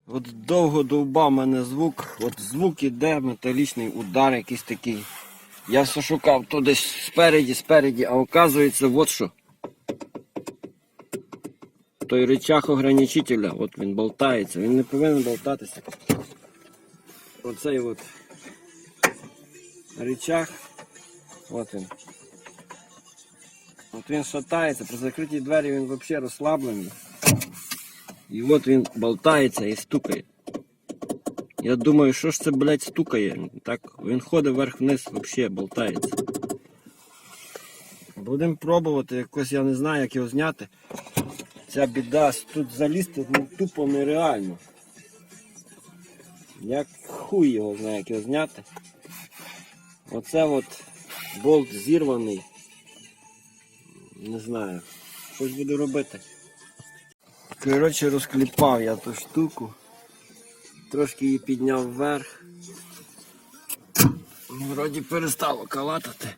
От довго довбав мене звук, от звук іде, металічний удар якийсь такий. Я все шукав то десь спереді, а оказується от що. Той рычаг ограничителя, от він болтається, він не повинен болтатися. Оцей от рычаг, от він. От він шатається, при закритій двері він взагалі розслаблений. І от він болтається і стукає. Я думаю, що ж це, блядь, стукає? Так, він ходить вверх-вниз, взагалі болтається. Будемо пробувати, якось я не знаю, як його зняти. Ця біда, тут залізти тупо нереально. Як хуй його знає, як його зняти. Оце от болт зірваний. Не знаю, щось буду робити. Коротше, розкліпав я ту штуку. Трошки її підняв вверх. Вроді перестало калатати.